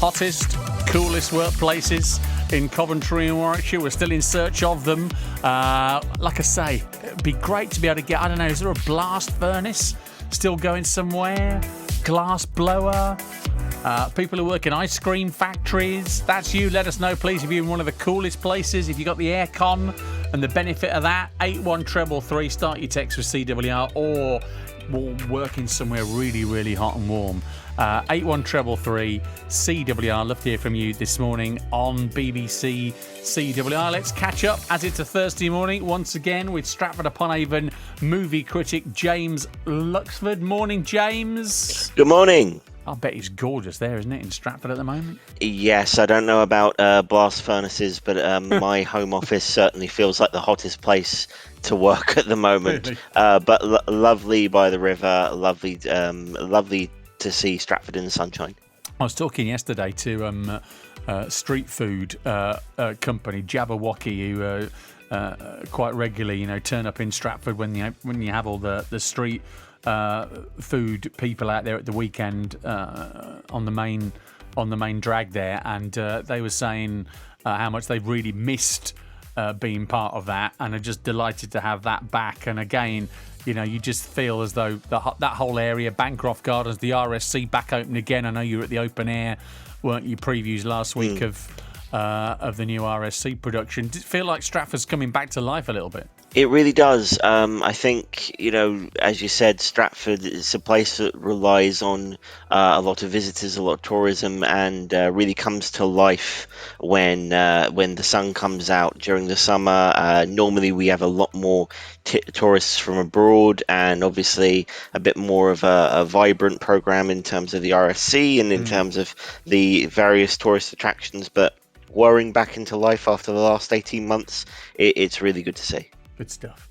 Hottest, coolest workplaces in Coventry and Warwickshire. We're still in search of them. Like I say, it'd be great to be able to get, I don't know, is there a blast furnace still going somewhere? Glass blower? People who work in ice cream factories? That's you. Let us know, please, if you're in one of the coolest places, if you got the aircon and the benefit of that. 81333, start your text with CWR, or working somewhere really, really hot and warm. 81333 CWR. Love to hear from you this morning on BBC CWR. Let's catch up as it's a Thursday morning once again with Stratford-upon-Avon movie critic James Luxford. Morning, James. Good morning. I bet it's gorgeous there, isn't it, in Stratford at the moment? Yes, I don't know about blast furnaces, but my home office certainly feels like the hottest place to work at the moment. Really? But lovely by the river, lovely to see Stratford in the sunshine. I was talking yesterday to street food company Jabberwocky, who quite regularly, turn up in Stratford when you have all the street food people out there at the weekend on the main drag there, and they were saying how much they've really missed being part of that, and are just delighted to have that back. And again, you just feel as though that whole area, Bancroft Gardens, the RSC back open again. I know you were at the open air, weren't you? Previews last week of the new RSC production. Does it feel like Stratford's coming back to life a little bit? It really does. I think, as you said, Stratford is a place that relies on a lot of visitors, a lot of tourism, and really comes to life when the sun comes out during the summer. Normally we have a lot more tourists from abroad, and obviously a bit more of a vibrant program in terms of the RSC and in terms of the various tourist attractions. But whirring back into life after the last 18 months, it's really good to see. Good stuff.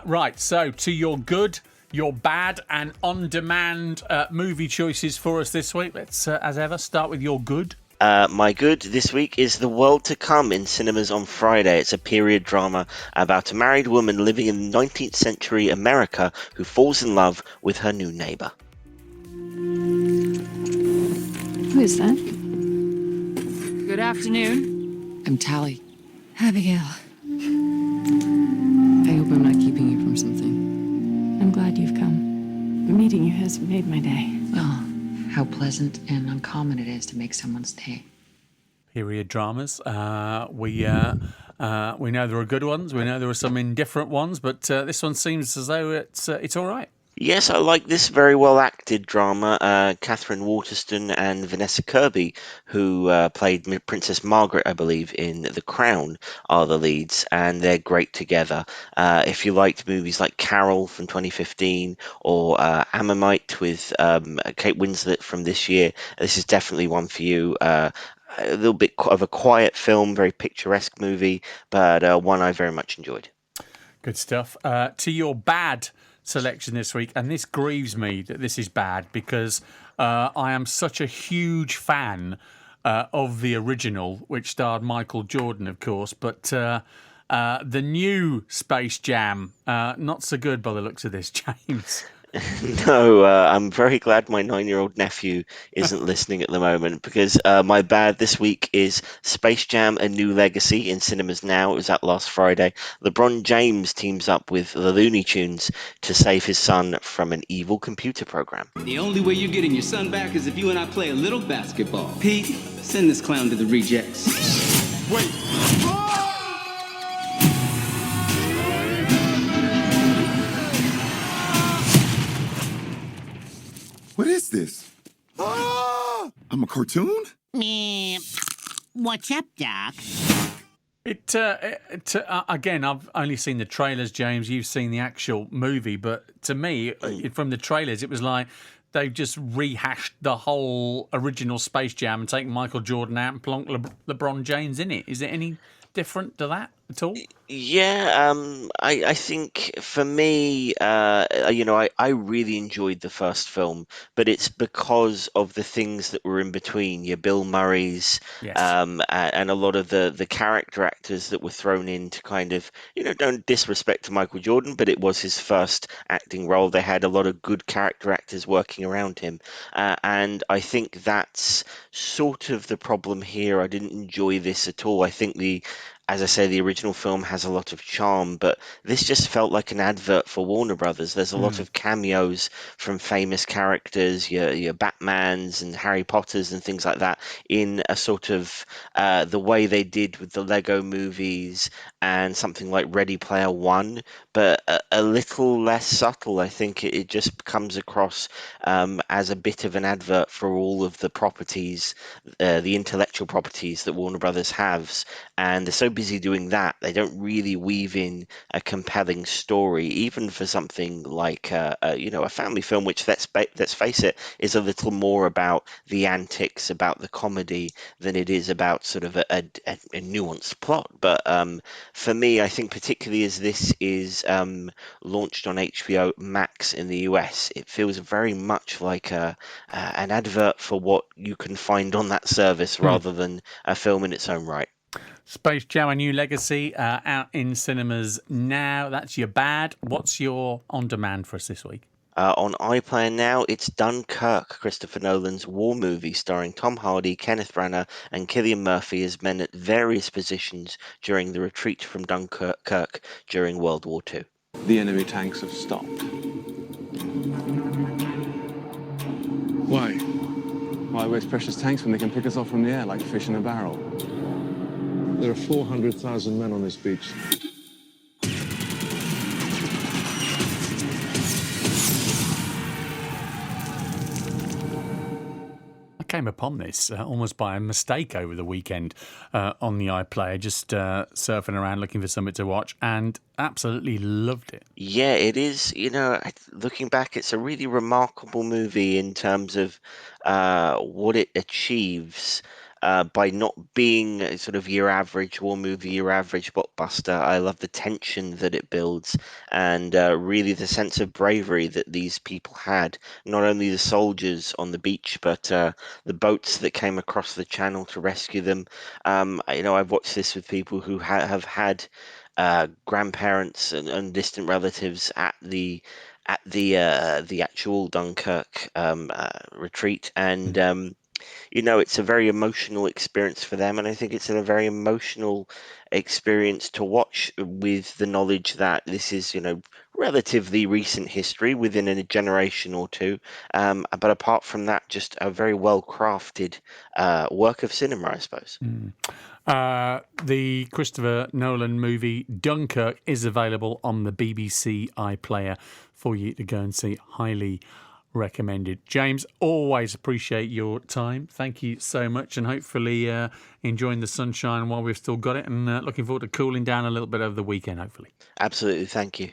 Right, so to your good, your bad, and on-demand movie choices for us this week. Let's, as ever, start with your good. My good this week is The World to Come in cinemas on Friday. It's a period drama about a married woman living in 19th century America who falls in love with her new neighbor. Who is that? Good afternoon. I'm Tally. Abigail. I hope I'm not keeping you from something. I'm glad you've come. Meeting you has made my day. Oh, how pleasant and uncommon it is to make someone's day. Period dramas. We know there are good ones. We know there are some indifferent ones, but this one seems as though it's all right. Yes, I like this very well acted drama. Catherine Waterston and Vanessa Kirby, who played Princess Margaret, I believe, in The Crown, are the leads, and they're great together. If you liked movies like Carol from 2015 or Ammonite with Kate Winslet from this year, this is definitely one for you. A little bit of a quiet film, very picturesque movie, but one I very much enjoyed. Good stuff. To your bad selection this week, and this grieves me that this is bad, because I am such a huge fan of the original, which starred Michael Jordan, of course, but the new Space Jam, not so good by the looks of this, James. No, I'm very glad my 9-year-old nephew isn't listening at the moment, because my bad this week is Space Jam: A New Legacy in cinemas now. It was out last Friday. LeBron James teams up with the Looney Tunes to save his son from an evil computer program. The only way you're getting your son back is if you and I play a little basketball. Pete, send this clown to the rejects. Wait. What is this? Ah! I'm a cartoon? What's up, Doc? Again, I've only seen the trailers, James. You've seen the actual movie, but to me, from the trailers, it was like they've just rehashed the whole original Space Jam and taken Michael Jordan out and plonked LeBron James in it. Is it any different to that? at all? Yeah, I think for me, I really enjoyed the first film, but it's because of the things that were in between. Your Bill Murray's, Yes. and a lot of the character actors that were thrown in to kind of, don't disrespect to Michael Jordan, but it was his first acting role. They had a lot of good character actors working around him, and I think that's sort of the problem here. I didn't enjoy this at all. I think as I say, the original film has a lot of charm, but this just felt like an advert for Warner Brothers. There's a lot of cameos from famous characters, your Batmans and Harry Potters and things like that, in a sort of the way they did with the Lego movies and something like Ready Player One, but a little less subtle. I think it just comes across as a bit of an advert for all of the properties, the intellectual properties that Warner Brothers has, and they're so busy doing that they don't really weave in a compelling story, even for something like a family film, which let's face it, is a little more about the antics, about the comedy, than it is about sort of a nuanced plot. But for me, I think particularly as this is launched on HBO Max in the US, it feels very much like an advert for what you can find on that service rather than a film in its own right. Space Jam: A New Legacy out in cinemas now. That's your bad. What's your on demand for us this week? On iPlayer now, it's Dunkirk, Christopher Nolan's war movie starring Tom Hardy, Kenneth Branagh, and Cillian Murphy as men at various positions during the retreat from Dunkirk during World War II. The enemy tanks have stopped. Why? Why waste precious tanks when they can pick us off from the air like fish in a barrel? There are 400,000 men on this beach. I came upon this almost by a mistake over the weekend on the iPlayer, just surfing around looking for something to watch, and absolutely loved it. Yeah, it is. Looking back, it's a really remarkable movie in terms of what it achieves by not being a sort of your average war movie, your average blockbuster. I love the tension that it builds and really the sense of bravery that these people had. Not only the soldiers on the beach, but the boats that came across the channel to rescue them. I've watched this with people who have had grandparents and distant relatives at the actual Dunkirk retreat, and it's a very emotional experience for them, and I think it's a very emotional experience to watch with the knowledge that this is relatively recent history within a generation or two, but apart from that, just a very well crafted work of cinema, I suppose. The Christopher Nolan movie Dunkirk is available on the BBC iPlayer for you to go and see. Highly recommended. James, always appreciate your time. Thank you so much, and hopefully enjoying the sunshine while we've still got it, and looking forward to cooling down a little bit over the weekend, hopefully. Absolutely, thank you.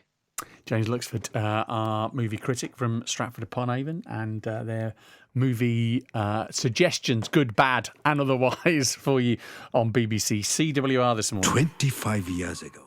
James Luxford, our movie critic from Stratford-upon-Avon, and their movie suggestions, good, bad, and otherwise, for you on BBC CWR this morning. 25 years ago,